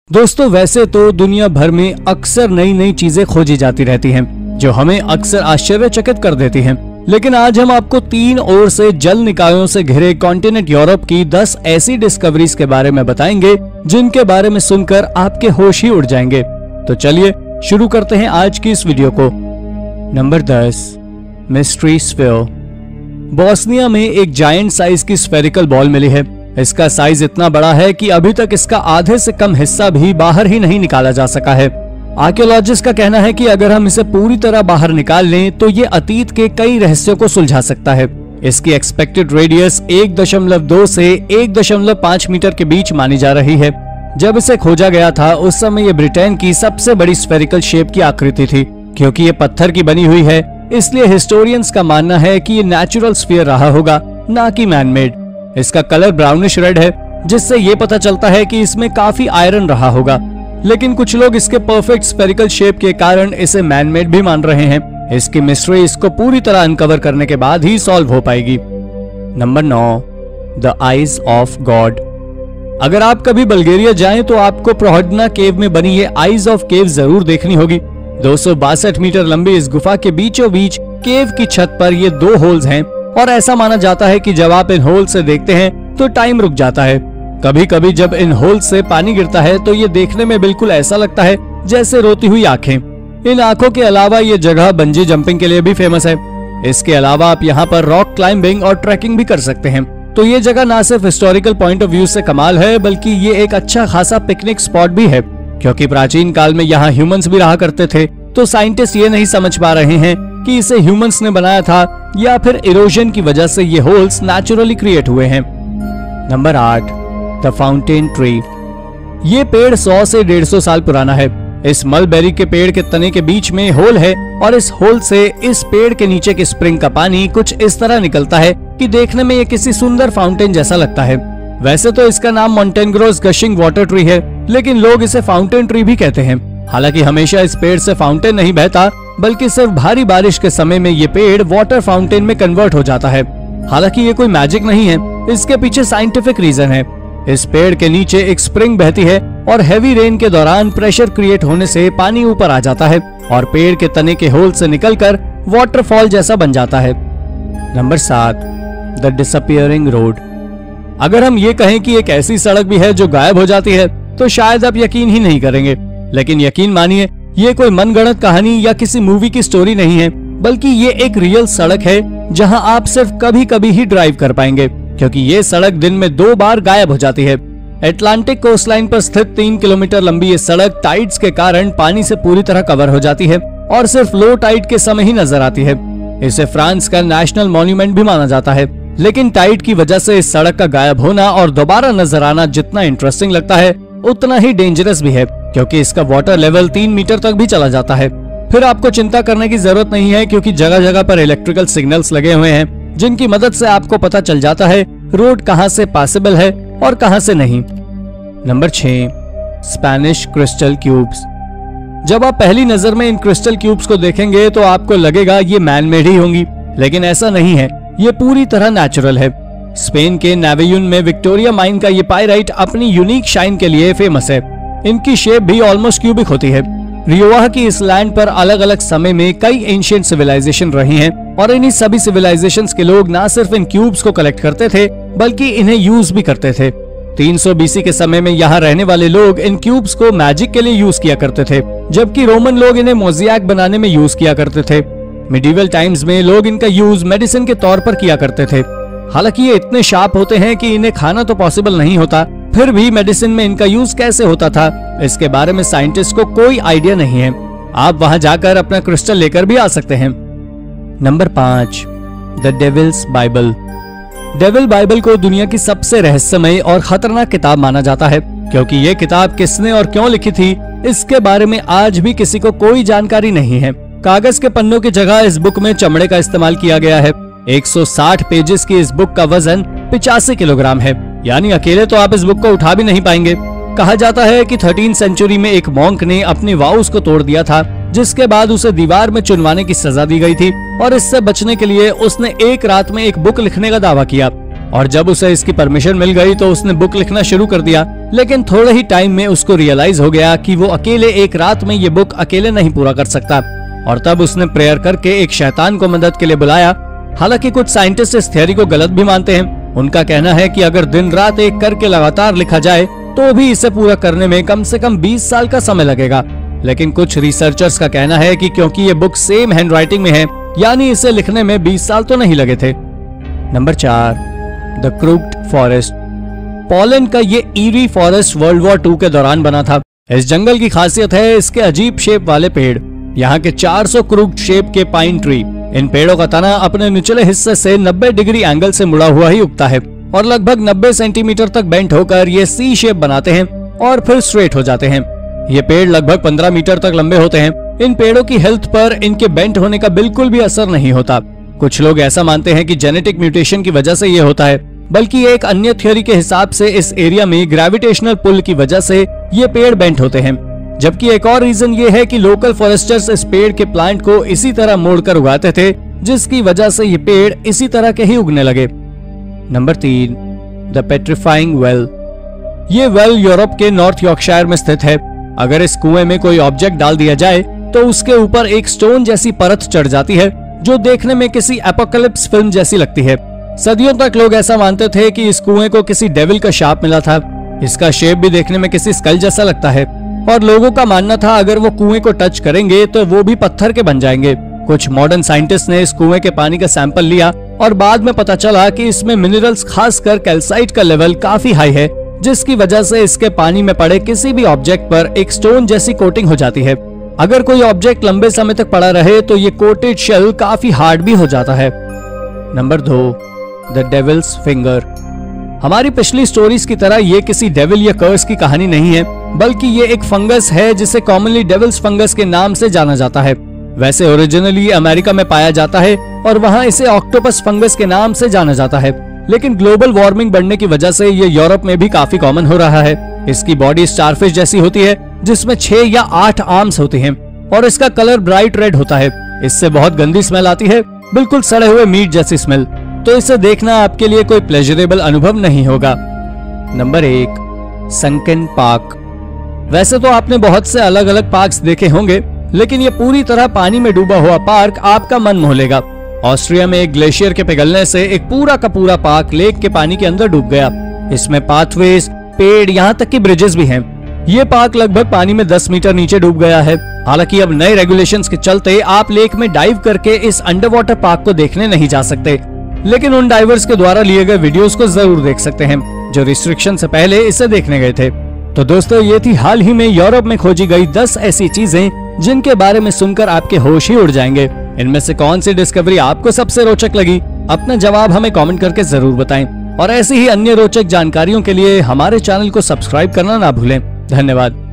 दोस्तों वैसे तो दुनिया भर में अक्सर नई नई चीजें खोजी जाती रहती हैं, जो हमें अक्सर आश्चर्यचकित कर देती हैं। लेकिन आज हम आपको 3 ओर से जल निकायों से घिरे कॉन्टिनेंट यूरोप की 10 ऐसी डिस्कवरीज के बारे में बताएंगे जिनके बारे में सुनकर आपके होश ही उड़ जाएंगे। तो चलिए शुरू करते हैं आज की इस वीडियो को। Number 10, mystery sphere. बोस्निया में एक जायंट साइज की स्फेरिकल बॉल मिली है। इसका साइज इतना बड़ा है कि अभी तक इसका आधे से कम हिस्सा भी बाहर ही नहीं निकाला जा सका है। आर्कियोलॉजिस्ट का कहना है कि अगर हम इसे पूरी तरह बाहर निकाल लें तो ये अतीत के कई रहस्यों को सुलझा सकता है। इसकी एक्सपेक्टेड रेडियस 1.2 से 1.5 मीटर के बीच मानी जा रही है। जब इसे खोजा गया था उस समय ये ब्रिटेन की सबसे बड़ी स्फेरिकल शेप की आकृति थी। क्योंकि ये पत्थर की बनी हुई है इसलिए हिस्टोरियंस का मानना है कि ये नेचुरल स्फीयर रहा होगा, ना कि मैनमेड। इसका कलर ब्राउनिश रेड है, जिससे ये पता चलता है कि इसमें काफी आयरन रहा होगा। लेकिन कुछ लोग इसके परफेक्ट स्फेरिकल शेप के कारण इसे मैनमेड भी मान रहे हैं। इसकी मिस्ट्री इसको पूरी तरह अनकवर करने के बाद ही सॉल्व हो पाएगी। Number 9, the eyes of God. अगर आप कभी बल्गेरिया जाएं तो आपको प्रोहडना केव में बनी ये आईज ऑफ केव जरूर देखनी होगी। 262 मीटर लंबी इस गुफा के बीचों बीच केव की छत पर ये 2 होल्स हैं और ऐसा माना जाता है कि जब आप इन होल से देखते हैं तो टाइम रुक जाता है। कभी कभी जब इन होल से पानी गिरता है तो ये देखने में बिल्कुल ऐसा लगता है जैसे रोती हुई आंखें। इन आंखों के अलावा ये जगह बंजी जंपिंग के लिए भी फेमस है। इसके अलावा आप यहाँ पर रॉक क्लाइंबिंग और ट्रैकिंग भी कर सकते हैं। तो ये जगह ना सिर्फ हिस्टोरिकल पॉइंट ऑफ व्यू से कमाल है बल्कि ये एक अच्छा खासा पिकनिक स्पॉट भी है। क्योंकि प्राचीन काल में यहाँ ह्यूमंस भी रहा करते थे, तो साइंटिस्ट ये नहीं समझ पा रहे हैं कि इसे ह्यूमंस ने बनाया था या फिर इरोजन की वजह से ये होल्स नेचुरली क्रिएट हुए हैं। Number 8, the fountain tree. ये पेड़ 100 से 150 साल पुराना है। इस मलबेरी के पेड़ के तने के बीच में होल है और इस होल से इस पेड़ के नीचे के स्प्रिंग का पानी कुछ इस तरह निकलता है कि देखने में ये किसी सुंदर फाउंटेन जैसा लगता है। वैसे तो इसका नाम मोंटेनग्रोस गशिंग वाटर ट्री है, लेकिन लोग इसे फाउंटेन ट्री भी कहते हैं। हालांकि हमेशा इस पेड़ से फाउंटेन नहीं बहता, बल्कि सिर्फ भारी बारिश के समय में ये पेड़ वाटर फाउंटेन में कन्वर्ट हो जाता है। हालांकि ये कोई मैजिक नहीं है, इसके पीछे साइंटिफिक रीजन है। इस पेड़ के नीचे एक स्प्रिंग बहती है और हैवी रेन के दौरान प्रेशर क्रिएट होने से पानी ऊपर आ जाता है और पेड़ के तने के होल से निकलकर वाटरफॉल जैसा बन जाता है। Number 7, the disappearing road. अगर हम ये कहें कि एक ऐसी सड़क भी है जो गायब हो जाती है तो शायद आप यकीन ही नहीं करेंगे। लेकिन यकीन मानिए, ये कोई मनगढ़ंत कहानी या किसी मूवी की स्टोरी नहीं है, बल्कि ये एक रियल सड़क है जहां आप सिर्फ कभी कभी ही ड्राइव कर पाएंगे। क्योंकि ये सड़क दिन में 2 बार गायब हो जाती है। अटलांटिक कोस्टलाइन पर स्थित 3 किलोमीटर लंबी ये सड़क टाइड्स के कारण पानी से पूरी तरह कवर हो जाती है और सिर्फ लो टाइड के समय ही नजर आती है। इसे फ्रांस का नेशनल मॉन्यूमेंट भी माना जाता है। लेकिन टाइड की वजह से इस सड़क का गायब होना और दोबारा नजर आना जितना इंटरेस्टिंग लगता है उतना ही डेंजरस भी है, क्योंकि इसका वाटर लेवल 3 मीटर तक भी चला जाता है। फिर आपको चिंता करने की जरूरत नहीं है, क्योंकि जगह जगह पर इलेक्ट्रिकल सिग्नल्स लगे हुए हैं जिनकी मदद से आपको पता चल जाता है रोड कहां से पॉसिबल है और कहां से नहीं। Number 6, Spanish crystal cubes. जब आप पहली नजर में इन क्रिस्टल क्यूब्स को देखेंगे तो आपको लगेगा ये मैनमेड ही होंगी, लेकिन ऐसा नहीं है। ये पूरी तरह नेचुरल है। स्पेन के नावेयुन में विक्टोरिया माइन का ये पाइराइट अपनी यूनिक शाइन के लिए फेमस है। इनकी शेप भी ऑलमोस्ट क्यूबिक होती है। रियोवा की इस लैंड पर अलग अलग समय में कई एंशिएंट सिविलाइजेशन रही हैं और इन्हीं सभी सिविलाइजेशंस के लोग न सिर्फ इन क्यूब्स को कलेक्ट करते थे बल्कि इन्हें यूज भी करते थे। 300 BC के समय में यहाँ रहने वाले लोग इन क्यूब्स को मैजिक के लिए यूज किया करते थे, जबकि रोमन लोग इन्हें मोज़ेक बनाने में यूज किया करते थे। मिडिवल टाइम्स में लोग इनका यूज मेडिसिन के तौर पर किया करते थे। हालांकि ये इतने शार्प होते हैं कि इन्हें खाना तो पॉसिबल नहीं होता, फिर भी मेडिसिन में इनका यूज कैसे होता था इसके बारे में साइंटिस्ट को कोई आइडिया नहीं है। आप वहां जाकर अपना क्रिस्टल लेकर भी आ सकते हैं। Number 5, the Devil's Bible. Devil Bible को दुनिया की सबसे रहस्यमय और खतरनाक किताब माना जाता है, क्योंकि ये किताब किसने और क्यों लिखी थी इसके बारे में आज भी किसी को कोई जानकारी नहीं है। कागज के पन्नों की जगह इस बुक में चमड़े का इस्तेमाल किया गया है। 160 पेजेस की इस बुक का वजन 85 किलोग्राम है, यानी अकेले तो आप इस बुक को उठा भी नहीं पाएंगे। कहा जाता है कि 13वीं सेंचुरी में एक मॉन्क ने अपने वाउस को तोड़ दिया था, जिसके बाद उसे दीवार में चुनवाने की सजा दी गई थी और इससे बचने के लिए उसने एक रात में एक बुक लिखने का दावा किया। और जब उसे इसकी परमिशन मिल गई तो उसने बुक लिखना शुरू कर दिया। लेकिन थोड़े ही टाइम में उसको रियलाइज हो गया कि वो अकेले एक रात में ये बुक अकेले नहीं पूरा कर सकता, और तब उसने प्रेयर करके एक शैतान को मदद के लिए बुलाया। हालांकि कुछ साइंटिस्ट इस थियोरी को गलत भी मानते हैं। उनका कहना है कि अगर दिन रात एक करके लगातार लिखा जाए तो भी इसे पूरा करने में कम से कम 20 साल का समय लगेगा। लेकिन कुछ रिसर्चर्स का कहना है कि क्योंकि ये बुक सेम हैंडराइटिंग में है, यानी इसे लिखने में 20 साल तो नहीं लगे थे। Number 4, the crooked forest. Poland का ये ईरी फॉरेस्ट वर्ल्ड वॉर 2 के दौरान बना था। इस जंगल की खासियत है इसके अजीब शेप वाले पेड़। यहाँ के 400 क्रूक्ड शेप के पाइन ट्री, इन पेड़ों का तना अपने निचले हिस्से से 90 डिग्री एंगल से मुड़ा हुआ ही उगता है और लगभग 90 सेंटीमीटर तक बेंट होकर ये सी शेप बनाते हैं और फिर स्ट्रेट हो जाते हैं। ये पेड़ लगभग 15 मीटर तक लंबे होते हैं। इन पेड़ों की हेल्थ पर इनके बेंट होने का बिल्कुल भी असर नहीं होता। कुछ लोग ऐसा मानते हैं कि जेनेटिक म्यूटेशन की वजह से ये होता है, बल्कि एक अन्य थ्योरी के हिसाब से इस एरिया में ग्रेविटेशनल पुल की वजह से ये पेड़ बेंट होते हैं। जबकि एक और रीजन ये है कि लोकल फॉरेस्टर्स इस पेड़ के प्लांट को इसी तरह मोड़कर उगाते थे, जिसकी वजह से ये पेड़ इसी तरह के ही उगने लगे। Number 3, the petrifying well. ये वेल यूरोप के नॉर्थ यॉर्कशायर में स्थित है। अगर इस कुएं में कोई ऑब्जेक्ट डाल दिया जाए तो उसके ऊपर एक स्टोन जैसी परत चढ़ जाती है, जो देखने में किसी एपोकलिप्स फिल्म जैसी लगती है। सदियों तक लोग ऐसा मानते थे कि इस कुएं को किसी डेविल का शाप मिला था। इसका शेप भी देखने में किसी स्कल जैसा लगता है और लोगों का मानना था अगर वो कुएं को टच करेंगे तो वो भी पत्थर के बन जाएंगे। कुछ मॉडर्न साइंटिस्ट ने इस कुएं के पानी का सैंपल लिया और बाद में पता चला कि इसमें मिनरल्स, खासकर कैल्साइट का लेवल काफी हाई है, जिसकी वजह से इसके पानी में पड़े किसी भी ऑब्जेक्ट पर एक स्टोन जैसी कोटिंग हो जाती है। अगर कोई ऑब्जेक्ट लंबे समय तक पड़ा रहे तो ये कोटेड शेल काफी हार्ड भी हो जाता है। Number 2, the devil's finger. हमारी पिछली स्टोरीज की तरह ये किसी डेविल या कर्स की कहानी नहीं है, बल्कि ये एक फंगस है जिसे कॉमनली डेविल्स फंगस के नाम से जाना जाता है। वैसे ओरिजिनली अमेरिका में पाया जाता है और वहाँ इसे ऑक्टोपस फंगस के नाम से जाना जाता है, लेकिन ग्लोबल वार्मिंग बढ़ने की वजह से ये यूरोप में भी काफी कॉमन हो रहा है। इसकी बॉडी स्टारफिश जैसी होती है, जिसमें 6 या 8 आर्म्स होती हैं और इसका कलर ब्राइट रेड होता है। इससे बहुत गंदी स्मेल आती है, बिल्कुल सड़े हुए मीट जैसी स्मेल, तो इसे देखना आपके लिए कोई प्लेजरेबल अनुभव नहीं होगा। Number 1, sunken park. वैसे तो आपने बहुत से अलग अलग पार्क्स देखे होंगे, लेकिन ये पूरी तरह पानी में डूबा हुआ पार्क आपका मन मोह लेगा। ऑस्ट्रिया में एक ग्लेशियर के पिघलने से एक पूरा का पूरा पार्क लेक के पानी के अंदर डूब गया। इसमें पाथवेज, पेड़, यहाँ तक कि ब्रिजेस भी हैं। ये पार्क लगभग पानी में 10 मीटर नीचे डूब गया है। हालांकि अब नए रेगुलेशंस के चलते आप लेक में डाइव करके इस अंडर वाटर पार्क को देखने नहीं जा सकते, लेकिन उन डाइवर्स के द्वारा लिए गए वीडियोस को जरूर देख सकते हैं जो रिस्ट्रिक्शन से पहले इसे देखने गए थे। तो दोस्तों, ये थी हाल ही में यूरोप में खोजी गई 10 ऐसी चीजें जिनके बारे में सुनकर आपके होश ही उड़ जाएंगे। इनमें से कौन सी डिस्कवरी आपको सबसे रोचक लगी? अपना जवाब हमें कमेंट करके जरूर बताएं और ऐसी ही अन्य रोचक जानकारियों के लिए हमारे चैनल को सब्सक्राइब करना ना भूलें। धन्यवाद।